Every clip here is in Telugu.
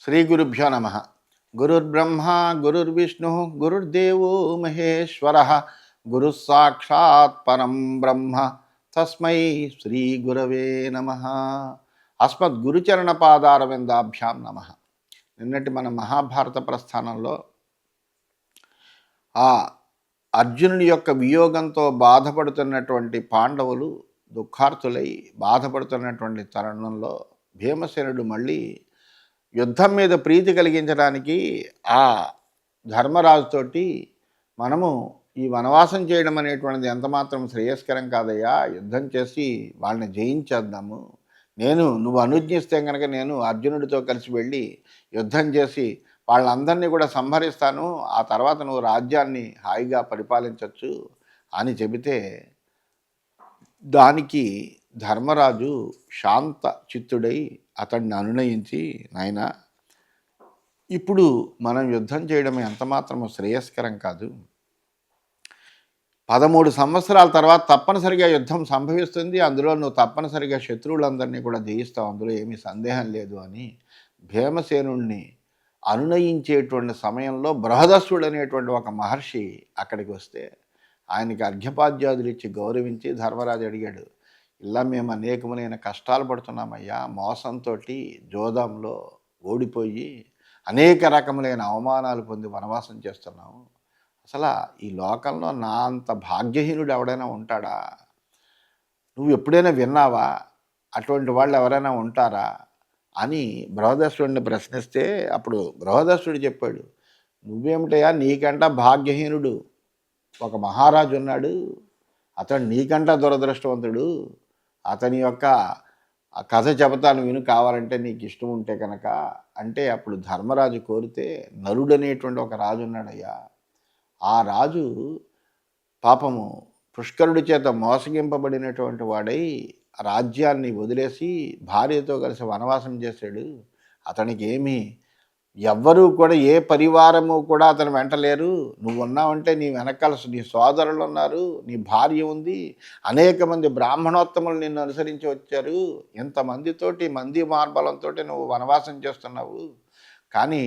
శ్రీ గురుభ్యో నమ. గురుర్బ్రహ్మ గురుర్విష్ణు గురుర్దేవో మహేశ్వర గురు సాక్షాత్ పరం బ్రహ్మ తస్మై శ్రీ గురవే నమ. అస్మద్ గురుచరణ పాదారవిందాభ్యాం నమ. నిన్నటి మన మహాభారత ప్రస్థానంలో ఆ అర్జునుడి యొక్క వియోగంతో బాధపడుతున్నటువంటి పాండవులు దుఃఖార్తులై బాధపడుతున్నటువంటి తరుణంలో భీమసేనుడు మళ్ళీ యుద్ధం మీద ప్రీతి కలిగించడానికి ఆ ధర్మరాజుతోటి మనము ఈ వనవాసం చేయడం అనేటువంటిది ఎంతమాత్రం శ్రేయస్కరం కాదయ్యా, యుద్ధం చేసి వాళ్ళని జయించేద్దాము, నువ్వు అనుజ్ఞిస్తే కనుక నేను అర్జునుడితో కలిసి వెళ్ళి యుద్ధం చేసి వాళ్ళందరినీ కూడా సంహరిస్తాను, ఆ తర్వాత నువ్వు రాజ్యాన్ని హాయిగా పరిపాలించవచ్చు అని చెబితే దానికి ధర్మరాజు శాంత చిత్తుడై అతడిని అనునయించి, నాయన ఇప్పుడు మనం యుద్ధం చేయడం ఎంతమాత్రము శ్రేయస్కరం కాదు, 13 సంవత్సరాల తర్వాత తప్పనిసరిగా యుద్ధం సంభవిస్తుంది, అందులో నువ్వు తప్పనిసరిగా శత్రువులందరినీ కూడా జయిస్తావు, అందులో ఏమీ సందేహం లేదు అని భీమసేనుణ్ణి అనునయించేటువంటి సమయంలో బృహదస్సుడు అనేటువంటి ఒక మహర్షి అక్కడికి వస్తే ఆయనకి అర్ఘ్యపాద్యాదులు ఇచ్చి గౌరవించి ధర్మరాజు అడిగాడు, ఇలా మేము అనేకమైన కష్టాలు పడుతున్నామయ్యా, మోసంతో జోదంలో ఓడిపోయి అనేక రకములైన అవమానాలు పొంది వనవాసం చేస్తున్నాము, అసలు ఈ లోకంలో నా అంత భాగ్యహీనుడు ఎవడైనా ఉంటాడా, నువ్వు ఎప్పుడైనా విన్నావా, అటువంటి వాళ్ళు ఎవరైనా ఉంటారా అని బృహదస్సుడిని ప్రశ్నిస్తే అప్పుడు బృహదస్సుడు చెప్పాడు, నువ్వేమిటయా, నీకంట భాగ్యహీనుడు ఒక మహారాజు ఉన్నాడు, అతడు నీకంట దురదృష్టవంతుడు, అతని యొక్క కథ చెబుతాను విను కావాలంటే నీకు ఇష్టం ఉంటే కనుక అంటే అప్పుడు ధర్మరాజు కోరితే నలుడు అనేటువంటి ఒక రాజు ఉన్నాడయ్యా, ఆ రాజు పాపము పుష్కరుడి చేత మోసగింపబడినటువంటి వాడై రాజ్యాన్ని వదిలేసి భార్యతో కలిసి వనవాసం చేశాడు, అతనికి ఏమీ ఎవ్వరూ కూడా ఏ పరివారము కూడా అతను వెంటలేరు, నువ్వు ఉన్నావంటే నీ వెనకాల నీ సోదరులు ఉన్నారు, నీ భార్య ఉంది, అనేక మంది బ్రాహ్మణోత్తములు నిన్ను అనుసరించి వచ్చారు, ఇంతమందితోటి మంది మార్బలంతో నువ్వు వనవాసం చేస్తున్నావు, కానీ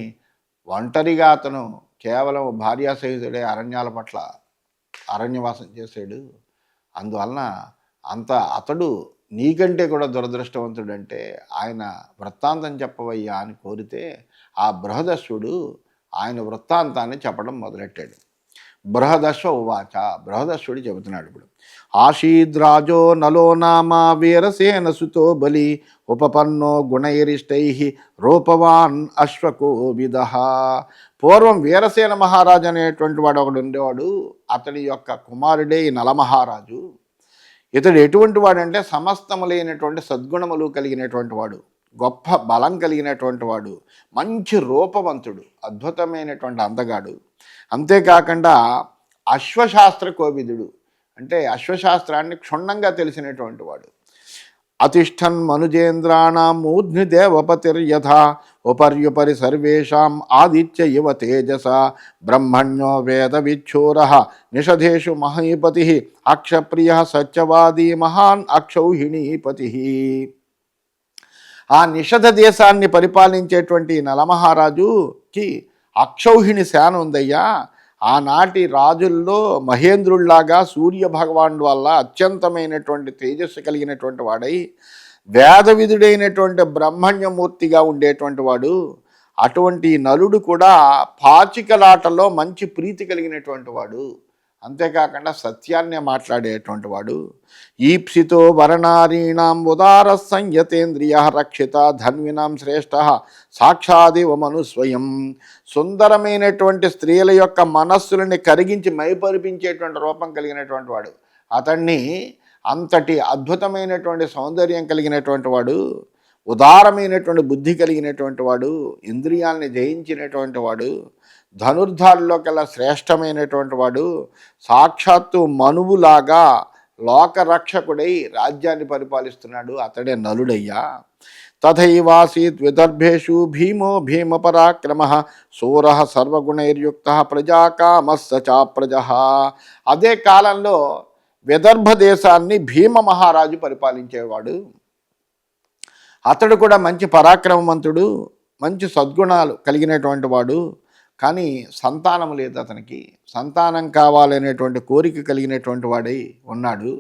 ఒంటరిగా అతను కేవలం భార్యాసహితుడే అరణ్యాల పట్ల అరణ్యవాసం చేశాడు, అందువలన అతడు నీకంటే కూడా దురదృష్టవంతుడంటే ఆయన వృత్తాంతం చెప్పవయ్యా అని కోరితే ఆ బృహదస్సుడు ఆయన వృత్తాంతాన్ని చెప్పడం మొదలెట్టాడు. బృహదస్వ ఉవాచ, బృహదస్సుడు చెబుతున్నాడు ఇప్పుడు, ఆశీద్రాజో నలో నామ వీరసేన సుతో బలి ఉపపన్నో గుణైరిష్టై రూపవాన్ అశ్వకోవిద. పూర్వం వీరసేన మహారాజు అనేటువంటి వాడు ఒకడు ఉండేవాడు, అతడి యొక్క కుమారుడే ఈ నలమహారాజు. ఇతడు ఎటువంటి వాడంటే సమస్తములైనటువంటి సద్గుణములు కలిగినటువంటి వాడు, గొప్ప బలం కలిగినటువంటి వాడు, మంచి రూపవంతుడు, అద్భుతమైనటువంటి అందగాడు, అంతేకాకుండా అశ్వశాస్త్ర కోవిదుడు, అంటే అశ్వశాస్త్రాన్ని క్షుణ్ణంగా తెలిసినటువంటి వాడు. అతిష్టన్ మనుజేంద్రాణం మూర్ధ్ని దేవపతిర్యథా ఉపర్యుపరి సర్వేషాం ఆదిత్య ఇవ తేజస బ్రహ్మణ్యో వేద విచ్చూర నిషధేషు మహీపతి అక్షప్రియ సత్యవాదీ మహాన్ అక్షౌహిణీపతి. ఆ నిషధ దేశాన్ని పరిపాలించేటువంటి నలమహారాజుకి అక్షౌహిణి సేన ఉందయ్యా. ఆనాటి రాజుల్లో మహేంద్రుల్లాగా సూర్య భగవానుడు వల్ల అత్యంతమైనటువంటి తేజస్సు కలిగినటువంటి వాడై వేదవిధుడైనటువంటి బ్రహ్మణ్యమూర్తిగా ఉండేటువంటి వాడు. అటువంటి నలుడు కూడా పాచికలాటలో మంచి ప్రీతి కలిగినటువంటి వాడు, అంతేకాకుండా సత్యాన్నే మాట్లాడేటువంటి వాడు. ఈప్సితో వరణారీణాం ఉదార సంయతేంద్రియ రక్షిత ధన్వినాం శ్రేష్ఠ సాక్షాదివ మనుస్వయం. సుందరమైనటువంటి స్త్రీల యొక్క మనస్సులని కరిగించి మైపరిపించేటువంటి రూపం కలిగినటువంటి వాడు, అతన్ని అంతటి అద్భుతమైనటువంటి సౌందర్యం కలిగినటువంటి వాడు, ఉదారమైనటువంటి బుద్ధి కలిగినటువంటి వాడు, ఇంద్రియాల్ని జయించినటువంటి వాడు, ధనుర్ధారుల్లో కల్లా శ్రేష్టమైనటువంటి వాడు, సాక్షాత్తు మనువులాగా లోకరక్షకుడై రాజ్యాన్ని పరిపాలిస్తున్నాడు, అతడే నలుడయ్యా. తథైవాసీత్ విదర్భేషు భీమో భీమ పరాక్రమ శూర సర్వగుణైర్యుక్త ప్రజాకామస్స చాప్రజ. అదే కాలంలో విదర్భ దేశాన్ని భీమ మహారాజు పరిపాలించేవాడు. అతడు కూడా మంచి పరాక్రమవంతుడు, మంచి సద్గుణాలు కలిగినటువంటి వాడు, కానీ సంతానం లేదు అతనికి. సంతానం కావాలనేటువంటి కోరిక కలిగినటువంటి వాడై ఉన్నాడు.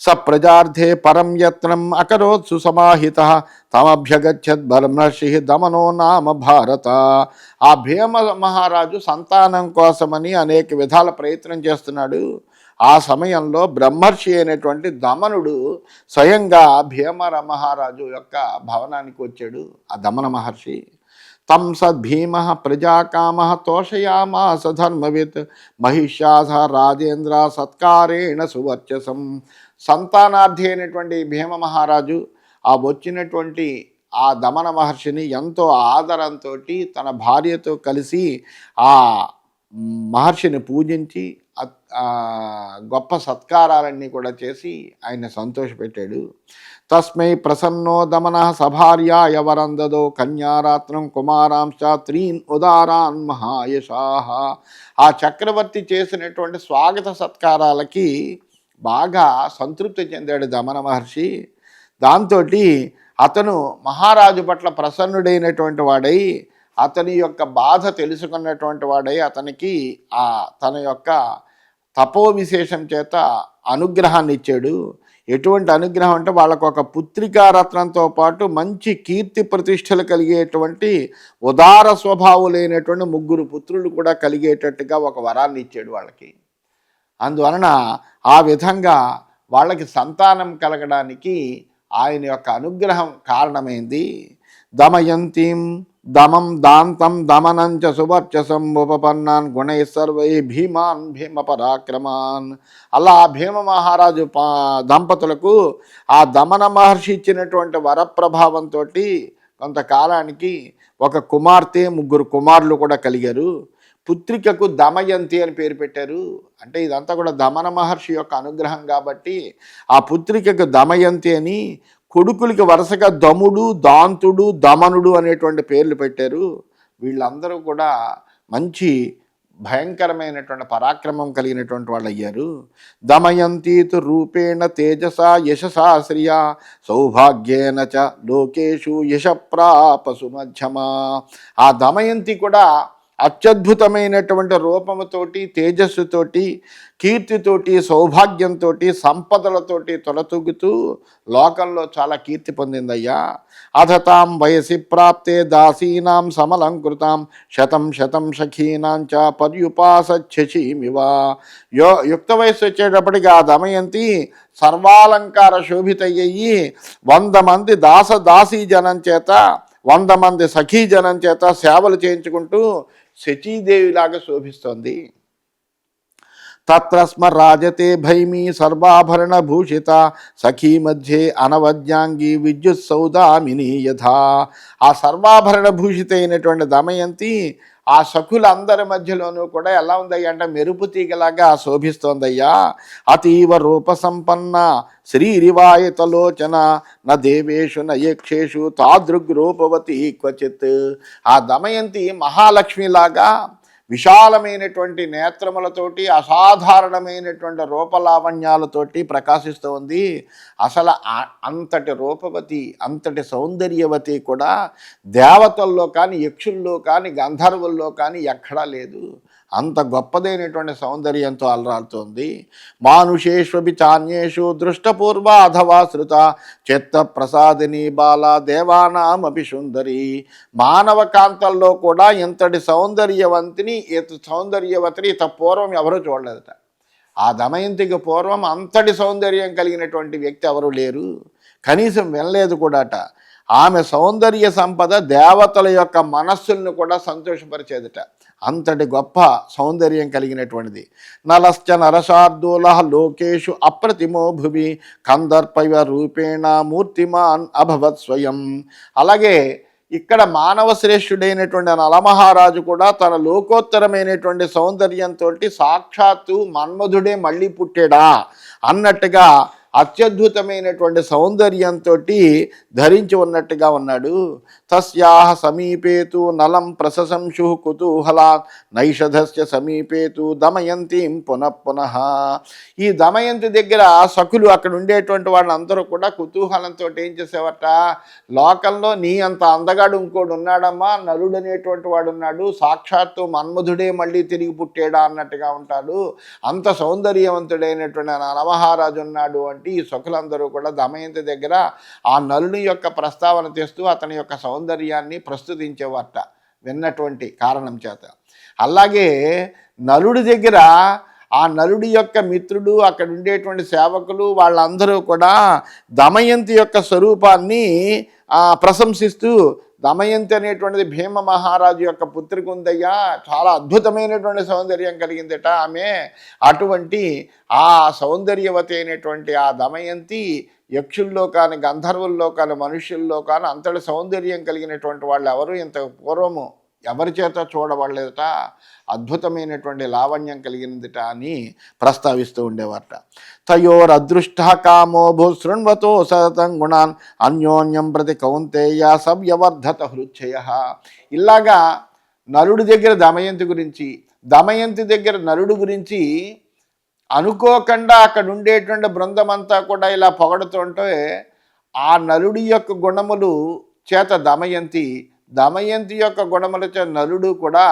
స ప్రజార్థే పరం యత్నం అకరోత్ సుసమాహిత తమభ్యగచ్చద్ బ్రహ్మర్షి దమనో నామ భారత. ఆ భీమ మహారాజు సంతానం కోసమని అనేక విధాల ప్రయత్నం చేస్తున్నాడు. ఆ సమయంలో బ్రహ్మర్షి అయినటువంటి దమనుడు స్వయంగా భీమర మహారాజు యొక్క భవనానికి వచ్చాడు. ఆ దమన మహర్షి తం సద్భీమ ప్రజాకామ తోషయామాస ధర్మవిత్ మహిష్యాస రాజేంద్ర సత్కారేణ సువర్చసం. సంతానార్థి అయినటువంటి భీమ మహారాజు ఆ వచ్చినటువంటి ఆ దమన మహర్షిని ఎంతో ఆదరంతో తన భార్యతో కలిసి ఆ మహర్షిని పూజించి గొప్ప సత్కారాలన్నీ కూడా చేసి ఆయన సంతోషపెట్టాడు. తస్మై ప్రసన్నో దమన సభార్యాయ వరందదో కన్యారాత్రం కుమారాంశ త్రీన్ ఉదారాన్ మహాయశాహ. ఆ చక్రవర్తి చేసినటువంటి స్వాగత సత్కారాలకి బాగా సంతృప్తి చెందాడు దమన మహర్షి. దాంతో అతను మహారాజు పట్ల ప్రసన్నుడైనటువంటి వాడై, అతని యొక్క బాధ తెలుసుకున్నటువంటి వాడై అతనికి తన యొక్క తపో విశేషం చేత అనుగ్రహాన్ని ఇచ్చాడు. ఎటువంటి అనుగ్రహం అంటే వాళ్ళకు ఒక పుత్రికారత్నంతో పాటు మంచి కీర్తి ప్రతిష్టలు కలిగేటువంటి ఉదార స్వభావులైనటువంటి 3 పుత్రులు కూడా కలిగేటట్టుగా ఒక వరాన్ని ఇచ్చాడు వాళ్ళకి. అందువలన ఆ విధంగా వాళ్ళకి సంతానం కలగడానికి ఆయన యొక్క అనుగ్రహం కారణమైంది. దమయంతీం దమం దాంతం దమనంచ సువర్చసం ఉపపన్నాన్ గుణై సర్వై భీమాన్ భీమ పరాక్రమాన్. అలా భీమ మహారాజు దంపతులకు ఆ దమన మహర్షి ఇచ్చినటువంటి వరప్రభావంతో కొంతకాలానికి ఒక కుమార్తె 3 కుమారులు కూడా కలిగారు. పుత్రికకు దమయంతి అని పేరు పెట్టారు. అంటే ఇదంతా కూడా దమన మహర్షి యొక్క అనుగ్రహం కాబట్టి ఆ పుత్రికకు దమయంతి అని, కొడుకులకి వరుసగా దముడు, దాంతుడు, దమనుడు అనేటువంటి పేర్లు పెట్టారు. వీళ్ళందరూ కూడా మంచి భయంకరమైనటువంటి పరాక్రమం కలిగినటువంటి వాళ్ళు అయ్యారు. దమయంతీతు రూపేణ తేజస యశసా శ్రియా సౌభాగ్యేన చ లోకేషు యశప్రాపసు మధ్యమా. ఆ దమయంతి కూడా అత్యద్భుతమైనటువంటి రూపముతోటి, తేజస్సుతోటి, కీర్తితోటి, సౌభాగ్యంతో, సంపదలతోటి తొలతూగుతూ లోకంలో చాలా కీర్తి పొందిందయ్యా. అధతాం వయసి ప్రాప్తే దాసీనాం సమలంకృతాం శతం శతం సఖీనాంచ పర్యుపాసీమివ. యుక్త వయస్సు వచ్చేటప్పటికి ఆ దమయంతి సర్వాలంకార శోభితయ్యి 100 మంది దాసీ జనం చేత, 100 మంది సఖీ జనం చేత సేవలు చేయించుకుంటూ శచీదేవిలాగా శోభిస్తోంది. తత్రస్మ రాజతే భైమీ సర్వాభరణ భూషిత సఖీ మధ్యే అనవద్యాంగి విద్యుత్ సౌదామిని యథా. ఆ సర్వాభరణ భూషిత అయినటువంటి దమయంతి ఆ సఖులందరి మధ్యలోనూ కూడా ఎలా ఉందయ్యా అంటే మెరుపు తీగలాగా శోభిస్తోందయ్యా. అతీవ రూప సంపన్న శ్రీరివాయతలోచన న దేవేషు న యక్షేషు తాదృగ్రూపవతి క్వచిత్. ఆ దమయంతి మహాలక్ష్మిలాగా విశాలమైనటువంటి నేత్రములతోటి, అసాధారణమైనటువంటి రూపలావణ్యాలతోటి ప్రకాశిస్తూ ఉంది. అసలు అంతటి రూపవతి, అంతటి సౌందర్యవతి కూడా దేవతల్లో కానీ, యక్షుల్లో కానీ, గంధర్వుల్లో కానీ ఎక్కడా లేదు. అంత గొప్పదైనటువంటి సౌందర్యంతో అలరాడుతోంది. మానుషేష్వపి చాన్యేషు దృష్టపూర్వ అథవా శృత చిత్త ప్రసాదిని బాల దేవానామపి సుందరి. మానవ కాంతల్లో కూడా ఇంతటి సౌందర్యవతిని ఇంత పూర్వం ఎవరూ చూడలేదట. ఆ దమయంతికి పూర్వం అంతటి సౌందర్యం కలిగినటువంటి వ్యక్తి ఎవరు లేరు, కనీసం వినలేదు కూడాట. ఆమె సౌందర్య సంపద దేవతల యొక్క మనస్సులను కూడా సంతోషపరిచేదట. అంతటి గొప్ప సౌందర్యం కలిగినటువంటిది. నలశ్చ నరశార్దూల లోకేషు అప్రతిమో భువి కందర్పైవ రూపేణ మూర్తిమాన్ అభవత్ స్వయం. అలాగే ఇక్కడ మానవ శ్రేష్ఠుడైనటువంటి నలమహారాజు కూడా తన లోకోత్తరమైనటువంటి సౌందర్యంతో సాక్షాత్తు మన్మధుడే మళ్ళీ పుట్టాడా అన్నట్టుగా అత్యద్భుతమైనటువంటి సౌందర్యంతో ధరించి ఉన్నట్టుగా ఉన్నాడు. తస్యాహ సమీపే తు నలం ప్రశంసు కుతూహలాత్ నైషధస్య సమీపే తు దమయంతీం పునః పునః. ఈ దమయంతి దగ్గర సఖులు అక్కడ ఉండేటువంటి వాళ్ళందరూ కూడా కుతూహలంతో ఏం చేసేవట, లోకంలో నీ అంత అందగాడు ఇంకోడు ఉన్నాడమ్మా, నలుడు అనేటువంటి వాడు ఉన్నాడు, సాక్షాత్తు మన్మధుడే మళ్ళీ తిరిగి పుట్టాడా అన్నట్టుగా ఉంటాడు, అంత సౌందర్యవంతుడైనటువంటి నలమహారాజు ఉన్నాడు అంటే ఈ సఖులందరూ కూడా దమయంతి దగ్గర ఆ నలుని యొక్క ప్రస్తావన తెస్తూ అతని యొక్క సౌందర్యాన్ని ప్రస్తుతించేవారట విన్నటువంటి కారణం చేత. అలాగే నలుడి దగ్గర ఆ నలుడి యొక్క మిత్రుడు, అక్కడ ఉండేటువంటి సేవకులు వాళ్ళందరూ కూడా దమయంతి యొక్క స్వరూపాన్ని ప్రశంసిస్తూ, దమయంతి అనేటువంటిది భీమ మహారాజు యొక్క పుత్రిక ఉందయ్యా, చాలా అద్భుతమైనటువంటి సౌందర్యం కలిగిందట ఆమె, అటువంటి ఆ సౌందర్యవతి అయినటువంటి ఆ దమయంతి యక్షుల్లో కానీ గంధర్వుల్లో కానీ మనుష్యుల్లో కానీ అంతటి సౌందర్యం కలిగినటువంటి వాళ్ళు ఎవరు ఇంత పూర్వము ఎవరి చేత చూడబడలేదట, అద్భుతమైనటువంటి లావణ్యం కలిగినదిట అని ప్రస్తావిస్తూ ఉండేవారట. తయోరదృష్ట కామో భూ శృణ్వతో సతతం గుణాన్ అన్యోన్యం ప్రతి కౌంతేయ సవ్యవర్ధత హృచ్చయ. ఇలాగా నలుడి దగ్గర దమయంతి గురించి, దమయంతి దగ్గర నలుడు గురించి అనుకోకుండా అక్కడ ఉండేటువంటి బృందమంతా కూడా ఇలా పొగడుతుంటే ఆ నలుడి యొక్క గుణములు చేత దమయంతి యొక్క గుణముల చేత నలుడు కూడా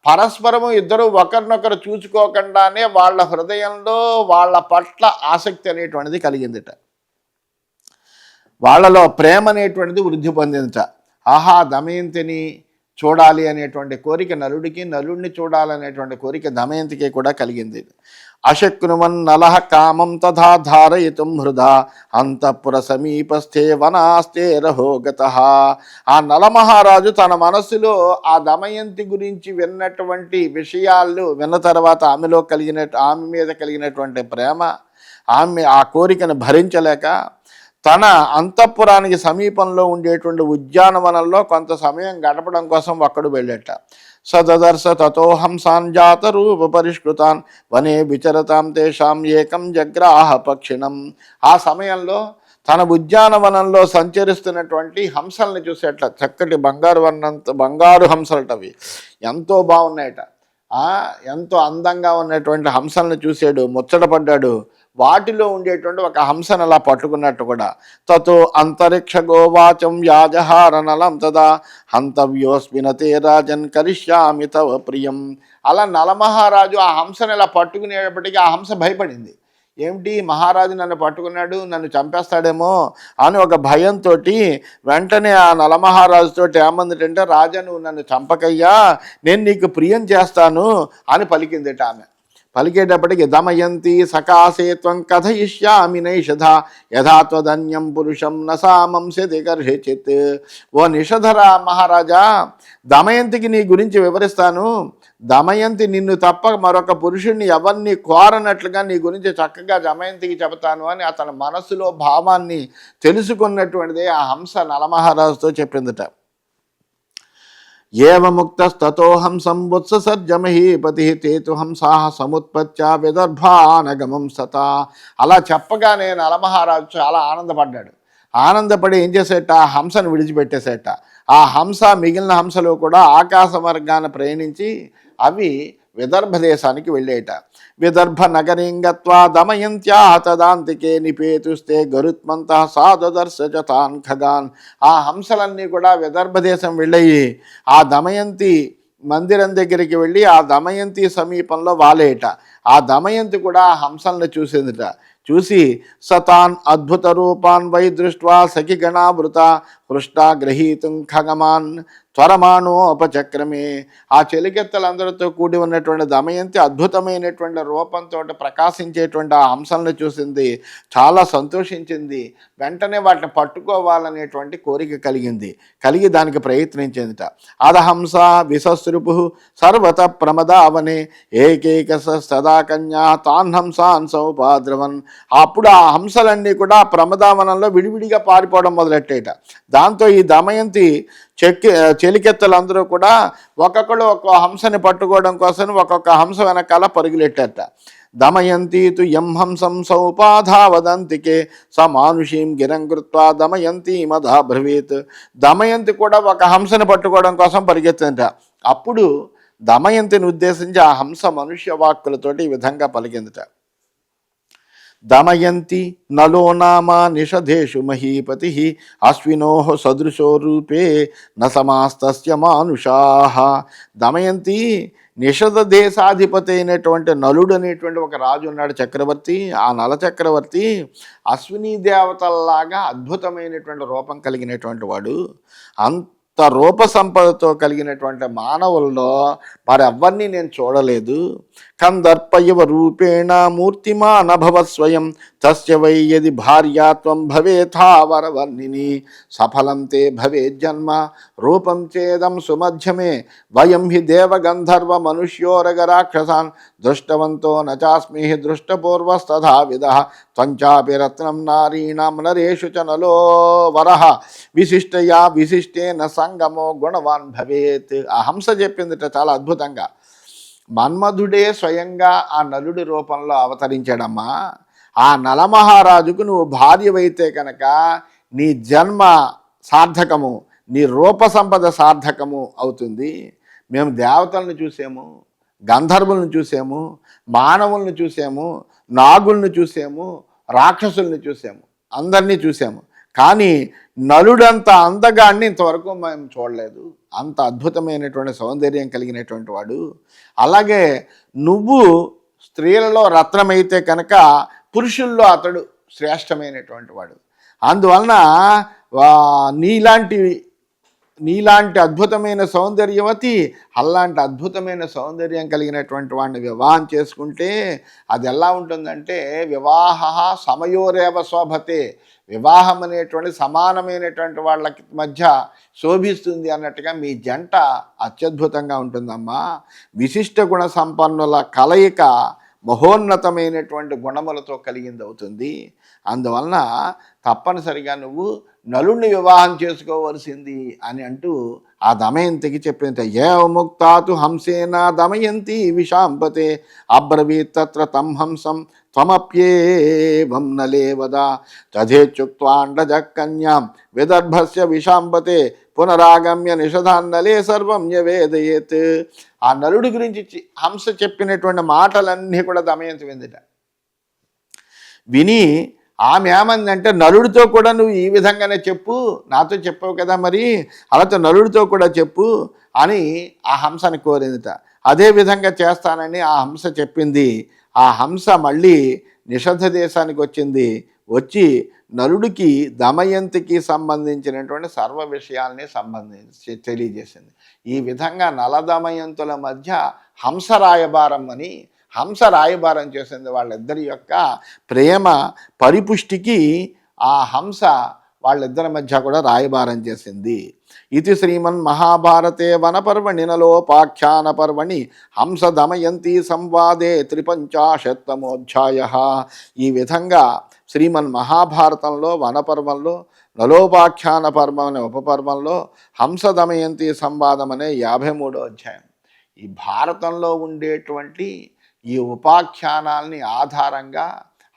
పరస్పరము ఇద్దరు ఒకరినొకరు చూసుకోకుండానే వాళ్ళ హృదయంలో వాళ్ళ పట్ల ఆసక్తి అనేటువంటిది కలిగిందిట, వాళ్ళలో ప్రేమ అనేటువంటిది వృద్ధి పొందిందట. ఆహా, దమయంతిని చూడాలి అనేటువంటి కోరిక నలుడికి, నలుడిని చూడాలనేటువంటి కోరిక దమయంతికి కూడా కలిగింది. అశక్నువన్ నలః కామం తథా ధారయితుం హృదా అంతఃపుర సమీపస్థే వనాస్తే రహోగతః. ఆ నలమహారాజు తన మనస్సులో ఆ దమయంతి గురించి విన్నటువంటి విషయాలు విన్న తర్వాత ఆమె మీద కలిగినటువంటి ప్రేమ, ఆమె ఆ కోరికను భరించలేక తన అంతఃపురానికి సమీపంలో ఉండేటువంటి ఉద్యానవనంలో కొంత సమయం గడపడం కోసం ఒక్కడు వెళ్ళేట. సదదర్శ తతో హంసాన్ జాత రూప పరిష్కృతాన్ వనే విచరతాం తేషాం ఏకం జగ్రాహ పక్షిణం. ఆ సమయంలో తన ఉద్యానవనంలో సంచరిస్తున్నటువంటి హంసల్ని చూసేట, చక్కటి బంగారు హంసలటవి ఎంతో బాగున్నాయట. ఎంతో అందంగా ఉన్నటువంటి హంసల్ని చూసాడు, ముచ్చటపడ్డాడు. వాటిలో ఉండేటువంటి ఒక హంసను అలా పట్టుకున్నట్టు కూడా. తతో అంతరిక్ష గోవాచం యాజహారనలం తదా హంతవ్యోస్మినతే రాజన్ కరిష్యామి తవ ప్రియం. అలా నలమహారాజు ఆ హంసను ఇలా పట్టుకునేటప్పటికీ ఆ హంస భయపడింది. ఏమిటి, మహారాజు నన్ను పట్టుకున్నాడు, నన్ను చంపేస్తాడేమో అని ఒక భయంతో వెంటనే ఆ నలమహారాజుతో ఏమందిటంటే, రాజా నువ్వు నన్ను చంపకయ్యా, నేను నీకు ప్రియం చేస్తాను అని పలికిందిట ఆమె. పలికేటప్పటికి దమయంతి సకాశే త్వం కథయిష్యామి నైషధ యథాత్వధన్యం పురుషం నసామంసతి కర్హిచిత్. ఓ నిషధర మహారాజా, దమయంతికి నీ గురించి వివరిస్తాను. దమయంతి నిన్ను తప్ప మరొక పురుషుణ్ణి ఎవరిని కోరనట్లుగా నీ గురించి చక్కగా దమయంతికి చెబుతాను అని అతని మనస్సులో భావాన్ని తెలుసుకున్నటువంటిదే ఆ హంస నలమహారాజుతో చెప్పిందట. ఏవముక్తస్తతోహం సంవత్సర్జమహీపతి తేతు హంసా సముత్పత్త్యా విదర్భానగమం సతా. అలా చెప్పగానే నలమహారాజు చాలా ఆనందపడ్డాడు. ఆనందపడి ఏం చేసేట, ఆ హంసను విడిచిపెట్టేసేట. ఆ హంస మిగిలిన హంసలు కూడా ఆకాశ మార్గాన ప్రయాణించి అవి విదర్భ దేశానికి వెళ్ళేట. విదర్భ నగరీంగత్వా దమయంత్యా తదాంతికే నిపేతుస్తే గరుత్మంత సాదదర్శ తాన్ ఖగాన్. ఆ హంసలన్నీ కూడా విదర్భ దేశం వెళ్ళయి ఆ దమయంతి మందిరం దగ్గరికి వెళ్ళి ఆ దమయంతి సమీపంలో వాలేట. ఆ దమయంతి కూడా ఆ హంసల్ని చూసిందిట. చూసి సతాన్ అద్భుత రూపాన్ వై దృష్ట్వా సఖిగణావృత హృష్టా గ్రహీతుం ఖగమాన్ త్వరమాణోపచక్రమే. ఆ చెలికెత్తలందరితో కూడి ఉన్నటువంటి దమయంతి అద్భుతమైనటువంటి రూపంతో ప్రకాశించేటువంటి ఆ హంసల్ని చూసింది, చాలా సంతోషించింది. వెంటనే వాటిని పట్టుకోవాలనేటువంటి కోరిక కలిగి దానికి ప్రయత్నించిందిట. అదహంస విసస్రుపు సర్వత ప్రమదావనే ఏకైక సదా కన్యా తాన్ హంసాన్ సౌపాద్రవన్. అప్పుడు ఆ హంసలన్నీ కూడా ప్రమదావనంలో విడివిడిగా పారిపోవడం మొదలెట్టేట. దాంతో ఈ దమయంతి చెలికెత్తలందరూ కూడా ఒక్కొక్కడు ఒక్కో హంసని పట్టుకోవడం కోసం ఒక్కొక్క హంస వెనకాల పరుగులెట్టారట. దమయంతి తు యం హంసం సౌపాధావదంతికే స మానుషీం గిరం కృత్వా దమయంతి మదా బ్రవీత్. దమయంతి కూడా ఒక హంసను పట్టుకోవడం కోసం పరిగెత్తింట. అప్పుడు దమయంతిని ఉద్దేశించి ఆ హంస మనుష్య వాక్కులతోటి ఈ విధంగా పలికిందట. దమయంతి నలో నామా నిషధేషు మహీపతి అశ్వినో సదృశో రూపే నసమాస్తస్య మానుషాః. దమయంతి నిషధ దేశాధిపతి అయినటువంటి నలుడు అనేటువంటి ఒక రాజు ఉన్నాడు, చక్రవర్తి. ఆ నల చక్రవర్తి అశ్విని దేవతల్లాగా అద్భుతమైనటువంటి రూపం కలిగినటువంటి వాడు. అంత రూప సంపదతో కలిగినటువంటి మానవుల్లో మరెవ్వరిని నేను చూడలేదు. కందర్పయవ రూపేణ మూర్తిమా నభవత్ స్వయం తస్య వై యది భార్యాత్వం భవేథావరవర్ణిని సఫలం తే భవే జన్మ రూపం చేదం సుమధ్యమే వయం హి దేవగంధర్వ మనుష్యోరగ రాక్షసాన్ దృష్టవంతో నచాస్మి దృష్టపూర్వస్తథా విదః త్వంచాపి రత్నం నారీణాం నరేషు చ నలో వరః విశిష్టయా విశిష్టేన సంగమో గుణవాన్ భవేత్. ఆ హంస చెప్పిందిట చాలా అద్భుతంగా. మన్మధుడే స్వయంగా ఆ నలుడి రూపంలో అవతరించాడమ్మా. ఆ నలమహారాజుకు నువ్వు భార్యవైతే కనుక నీ జన్మ సార్థకము, నీ రూప సంపద సార్థకము అవుతుంది. మేము దేవతలను చూసాము, గంధర్వులను చూసాము, మానవులను చూసాము, నాగులను చూసాము, రాక్షసుల్ని చూసాము, అందరినీ చూసాము. కానీ నలుడంత అందగాన్ని ఇంతవరకు మేము చూడలేదు. అంత అద్భుతమైనటువంటి సౌందర్యం కలిగినటువంటి వాడు. అలాగే నువ్వు స్త్రీలలో రత్నమైతే కనుక పురుషుల్లో అతడు శ్రేష్టమైనటువంటి వాడు. అందువలన నీలాంటి అద్భుతమైన సౌందర్యవతి అలాంటి అద్భుతమైన సౌందర్యం కలిగినటువంటి వాడిని వివాహం చేసుకుంటే అది ఎలా ఉంటుందంటే వివాహ సమయోరేవ శోభతే, వివాహం అనేటువంటి సమానమైనటువంటి వాళ్ళకి మధ్య శోభిస్తుంది అన్నట్టుగా మీ జంట అత్యద్భుతంగా ఉంటుందమ్మా. విశిష్ట గుణ సంపన్నుల కలయిక మహోన్నతమైనటువంటి గుణములతో కలిగింది అవుతుంది. అందువలన తప్పనిసరిగా నువ్వు నలుణ్ణి వివాహం చేసుకోవలసింది అని అంటూ ఆ దమయంతికి చెప్పింది. ఏవ ముక్తాతు హంసేన దమయంతి విశాంపతే అబ్రవీత్ తత్ర తం హంసం త్వమప్యేవం నలేవద తథేచ్యుక్త్వాండజ కన్యాం విదర్భస్య విశాంపతే పునరాగమ్య నిషధాన్నలే సర్వం యవేదయేత్. ఆ నలుడి గురించి హంస చెప్పినటువంటి మాటలన్నీ కూడా దమయంతి విందిట. విని ఆమె ఏమందంటే నలుడితో కూడా నువ్వు ఈ విధంగానే చెప్పు, నాతో చెప్పావు కదా మరి అలాతో నలుడితో కూడా చెప్పు అని ఆ హంసని కోరిందిట. అదే విధంగా చేస్తానని ఆ హంస చెప్పింది. ఆ హంస మళ్ళీ నిషధ దేశానికి వచ్చింది. వచ్చి నలుడికి దమయంతికి సంబంధించినటువంటి సర్వ విషయాల్ని తెలియజేసింది. ఈ విధంగా నలదమయంతుల మధ్య హంస రాయబారం అని హంస రాయబారం చేసింది. వాళ్ళిద్దరి యొక్క ప్రేమ పరిపుష్టికి ఆ హంస వాళ్ళిద్దరి మధ్య కూడా రాయబారం చేసింది. ఇది శ్రీమన్ మహాభారతే వనపర్వణి నలోపాఖ్యాన పర్వణి హంస దమయంతి సంవాదే 53తమోధ్యాయ. ఈ విధంగా శ్రీమన్ మహాభారతంలో వనపర్వంలో నలోపాఖ్యాన పర్వం అనే ఉపపర్వంలో హంస దమయంతి సంవాదం అనే 53వ అధ్యాయం. ఈ భారతంలో ఉండేటువంటి ఈ ఉపాఖ్యానాల్ని ఆధారంగా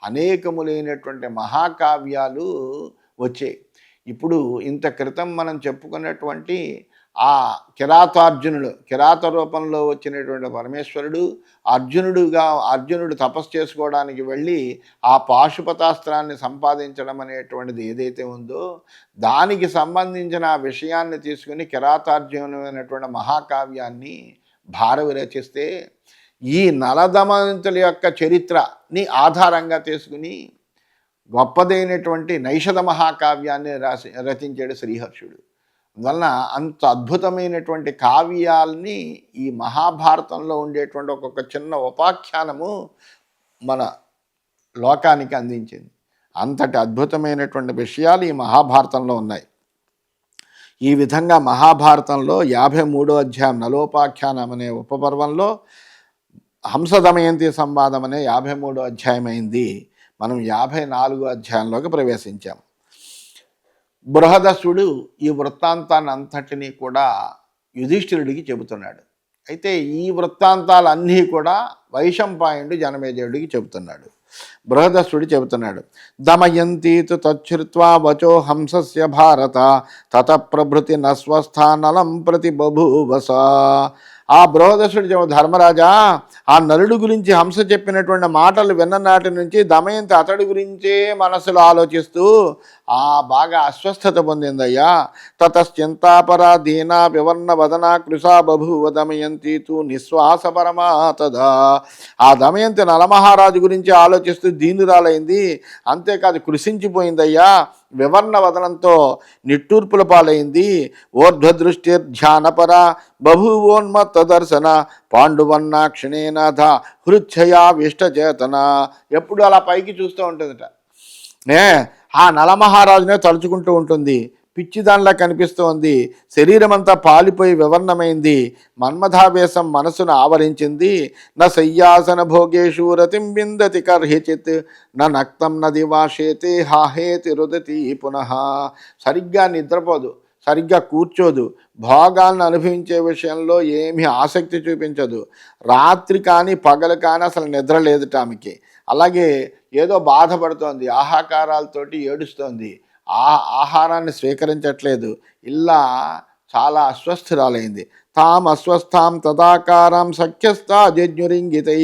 అనేకములైనటువంటి మహాకావ్యాలు వచ్చాయి. ఇప్పుడు ఇంత క్రితం మనం చెప్పుకున్నటువంటి ఆ కిరాత రూపంలో వచ్చినటువంటి పరమేశ్వరుడు అర్జునుడు తపస్సు చేసుకోవడానికి వెళ్ళి ఆ పాశుపతాస్త్రాన్ని సంపాదించడం అనేటువంటిది ఏదైతే ఉందో దానికి సంబంధించిన ఆ విషయాన్ని తీసుకుని కిరాతార్జునమైనటువంటి మహాకావ్యాన్ని భారవి రచిస్తే ఈ నలదమయంతుల యొక్క చరిత్రని ఆధారంగా తీసుకుని గొప్పదైనటువంటి నైషధ మహాకావ్యాన్ని రచించాడు శ్రీహర్షుడు. అందువలన అంత అద్భుతమైనటువంటి కావ్యాల్ని ఈ మహాభారతంలో ఉండేటువంటి ఒక్కొక్క చిన్న ఉపాఖ్యానము మన లోకానికి అందించింది. అంతటి అద్భుతమైనటువంటి విషయాలు ఈ మహాభారతంలో ఉన్నాయి. ఈ విధంగా మహాభారతంలో 53వ అధ్యాయం నలోపాఖ్యానం అనే ఉపపర్వంలో హంస దమయంతి సంవాదం అనే 53వ అధ్యాయం అయింది. మనం 54వ అధ్యాయంలోకి ప్రవేశించాం. బృహదసుడు ఈ వృత్తాంతాన్ని అంతటినీ కూడా యుధిష్ఠిరుడికి చెబుతున్నాడు. అయితే ఈ వృత్తాంతాలన్నీ కూడా వైశంపాయనుడు జనమేజయుడికి చెబుతున్నాడు. బృహదస్సుడు చెబుతున్నాడు. దమయంతీతు తచ్చుత్వా వచో హంసస్య భారత తత ప్రభృతి నస్వస్థానలం ప్రతి బభూవస. ఆ బృహదస్సుడు ధర్మరాజా, ఆ నలుడు గురించి హంస చెప్పినటువంటి మాటలు విన్న నాటి నుంచి దమయంతి అతడి గురించే మనసులో ఆలోచిస్తూ బాగా అస్వస్థత పొందిందయ్యా. తతశ్చింతాపరా దీనా వివర్ణ వదనా కృషా బభూవ దమయంతి తు నిశ్వాస పరమాతదా. ఆ దమయంతి నలమహారాజు గురించి ఆలోచిస్తూ దీనురాలైంది. అంతేకాదు కృషించిపోయిందయ్యా. వివర్ణ వదనంతో నిట్టూర్పుల పాలైంది. ఊర్ధ్వదృష్టిర్ధ్యానపర బభూవోన్మత్త దర్శన పాండువన్నాక్షిణేనాథ హృచ్ఛయావిష్టచేతన. ఎప్పుడు అలా పైకి చూస్తూ ఉంటుందట. ఆ నలమహారాజునే తలుచుకుంటూ ఉంటుంది. పిచ్చిదానిలా కనిపిస్తోంది. శరీరం అంతా పాలిపోయి వివర్ణమైంది. మన్మథావేశం మనసును ఆవరించింది. న శయ్యాసన భోగేషు రతిం విందతి కర్హిచిత్ న నక్తం నది వాషేతే హాహేతి రుదతి పునః. సరిగ్గా నిద్రపోదు, సరిగ్గా కూర్చోదు, భోగాలను అనుభవించే విషయంలో ఏమీ ఆసక్తి చూపించదు. రాత్రి కానీ పగలు కానీ అసలు నిద్ర లేదుట ఆమెకి. అలాగే ఏదో బాధపడుతోంది, ఆహాకారాలతోటి ఏడుస్తోంది, ఆహారాన్ని స్వీకరించట్లేదు. ఇలా చాలా అస్వస్థురాలైంది. తాం అస్వస్థాం తదాకారం సఖ్యస్థా జజ్ఞురింగితై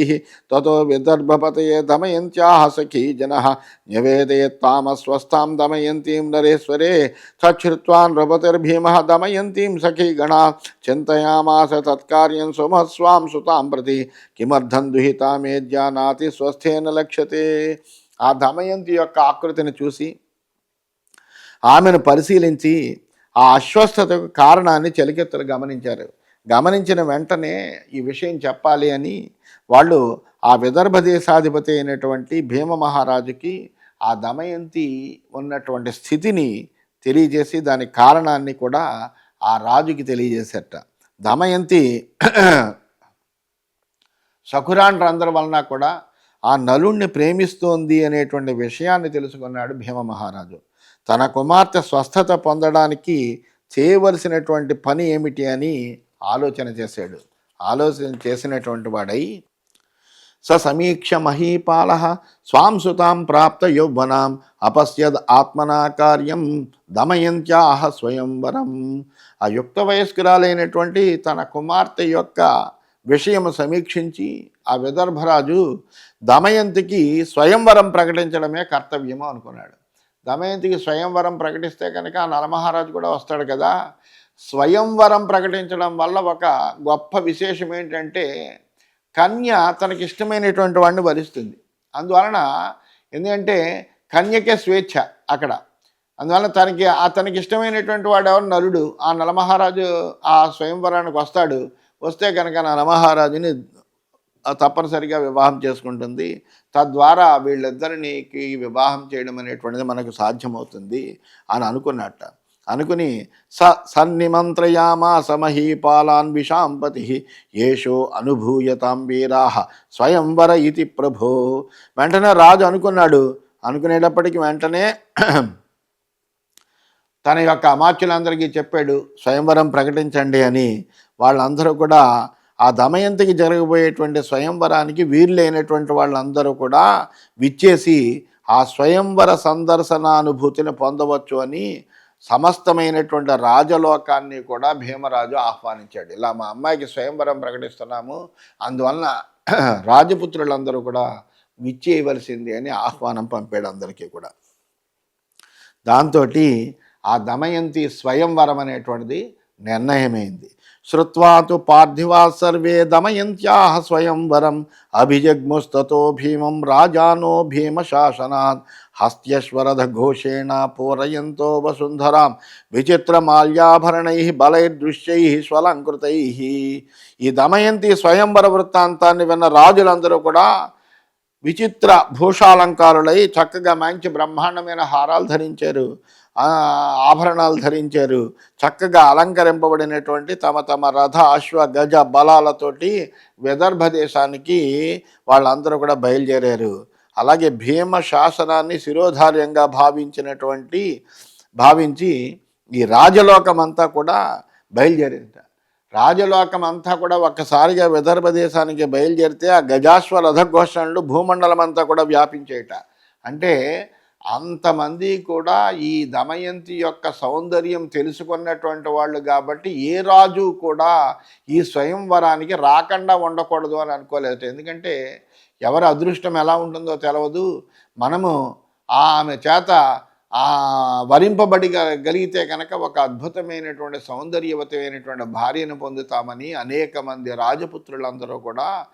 తతో విదర్భపతయే దమయంత్యాః సఖీ జనః న్యవేదయత్తామస్వస్థాం దమయంతీం నరేశ్వరే తచ్ఛ్రుత్వా నృపతిర్భీమః దమయంతీం సఖీ గణా చింతయామాస తత్కార్యం సుమస్వాం సుతాం ప్రతి కిమర్థం దుహితామేజ్యానాతి స్వస్థేన లక్ష్యతే. ఆ దమయంతి యొక్క ఆకృతిని చూసి ఆమెను పరిశీలించి ఆ అస్వస్థతకు కారణాన్ని చెలికెత్తలు గమనించారు. గమనించిన వెంటనే ఈ విషయం చెప్పాలి అని వాళ్ళు ఆ విదర్భ దేశాధిపతి అయినటువంటి భీమ మహారాజుకి ఆ దమయంతి ఉన్నటువంటి స్థితిని తెలియజేసి దాని కారణాన్ని కూడా ఆ రాజుకి తెలియజేశారట. దమయంతి సఖురాండ్రందరి వలన కూడా ఆ నలుణ్ణి ప్రేమిస్తోంది అనేటువంటి విషయాన్ని తెలుసుకున్నాడు భీమ మహారాజు. తన కుమార్తె స్వస్థత పొందడానికి చేయవలసినటువంటి పని ఏమిటి అని ఆలోచన చేశాడు. ఆలోచన చేసినటువంటి వాడై సమీక్ష మహీపాల స్వాం సుతాం ప్రాప్త యౌవనాం అపశ్యద్ ఆత్మనా కార్యం దమయంత్యాః స్వయంవరం. ఆ యుక్త వయస్కురాలైనటువంటి తన కుమార్తె యొక్క విషయము సమీక్షించి ఆ విదర్భరాజు దమయంతికి స్వయంవరం ప్రకటించడమే కర్తవ్యము అనుకున్నాడు. దమయంతికి స్వయంవరం ప్రకటిస్తే కనుక ఆ నలమహారాజు కూడా వస్తాడు కదా. స్వయంవరం ప్రకటించడం వల్ల ఒక గొప్ప విశేషం ఏంటంటే కన్య తనకి ఇష్టమైనటువంటి వాడిని వరిస్తుంది. అందువలన ఎందుకంటే కన్యకే స్వేచ్ఛ అక్కడ. అందువలన తనకి ఇష్టమైనటువంటి వాడు ఎవరు? నలుడు. ఆ నలమహారాజు ఆ స్వయంవరానికి వస్తాడు. వస్తే కనుక నలమహారాజుని తప్పనిసరిగా వివాహం చేసుకుంటుంది. తద్వారా వీళ్ళిద్దరికి వివాహం చేయడం అనేటువంటిది మనకు సాధ్యమవుతుంది అని అనుకున్నట్ట. అనుకుని సన్నిమంత్రయామాస మహీపాలాన్ విషాంపతి యేషో అనుభూయతాం వీరాః స్వయంవర ఇతి ప్రభో. వెంటనే రాజు అనుకున్నాడు. అనుకునేటప్పటికి వెంటనే తన యొక్క అమాత్యులందరికీ చెప్పాడు, స్వయంవరం ప్రకటించండి అని. వాళ్ళందరూ కూడా ఆ దమయంతికి జరగబోయేటువంటి స్వయంవరానికి వీరులైనటువంటి వాళ్ళందరూ కూడా విచ్చేసి ఆ స్వయంవర సందర్శనానుభూతిని పొందవచ్చు అని సమస్తమైనటువంటి రాజలోకాన్ని కూడా భీమరాజు ఆహ్వానించాడు. ఇలా మా అమ్మాయికి స్వయంవరం ప్రకటిస్తున్నాము, అందువలన రాజపుత్రులందరూ కూడా విచ్చేయవలసింది అని ఆహ్వానం పంపాడు అందరికీ కూడా. దాంతో ఆ దమయంతి స్వయంవరం అనేటువంటిది నిర్ణయమైంది. శ్రుత్వా తు పార్థివా సర్వే దమయంత్యాః స్వయంవరం అభిజగ్ముస్తతో భీమం రాజానో భీమశాసనాత్ హస్త్యశ్వరథ ఘోషేణ పూరయంతో వసుంధరాం విచిత్రమాల్యాభరణైః బలైర్దృశ్యైః స్వలంకృతైః. ఈ దమయంతి స్వయంవర వృత్తాంతాన్ని విన్న రాజులందరూ కూడా విచిత్ర భూషాలంకారులై చక్కగా మంచి బ్రహ్మాండమైన హారాలు ధరించారు, ఆభరణాలు ధరించారు. చక్కగా అలంకరింపబడినటువంటి తమ తమ రథ అశ్వ గజ బలాలతోటి విదర్భ దేశానికి వాళ్ళందరూ కూడా బయలుదేరారు. అలాగే భీమ శాసనాన్ని శిరోధార్యంగా భావించి ఈ రాజలోకమంతా కూడా బయలుదేరింది. రాజలోకం అంతా కూడా ఒక్కసారిగా విదర్భ దేశానికి బయలుదేరితే ఆ గజాశ్వ రథఘోషణలు భూమండలం అంతా కూడా వ్యాపించేట. అంటే అంతమంది కూడా ఈ దమయంతి యొక్క సౌందర్యం తెలుసుకున్నటువంటి వాళ్ళు కాబట్టి ఏ రాజు కూడా ఈ స్వయంవరానికి రాకుండా ఉండకూడదు అని అనుకోలేదు. ఎందుకంటే ఎవరి అదృష్టం ఎలా ఉంటుందో తెలవదు. మనము ఆమె చేత గలిగితే కనుక ఒక అద్భుతమైనటువంటి సౌందర్యవతమైనటువంటి భార్యను పొందుతామని అనేక మంది రాజపుత్రులందరూ కూడా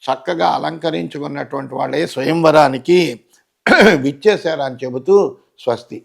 చక్కగా అలంకరించుకున్నటువంటి వాళ్ళే స్వయంవరానికి విచ్చేశారని చెబుతూ స్వస్తి.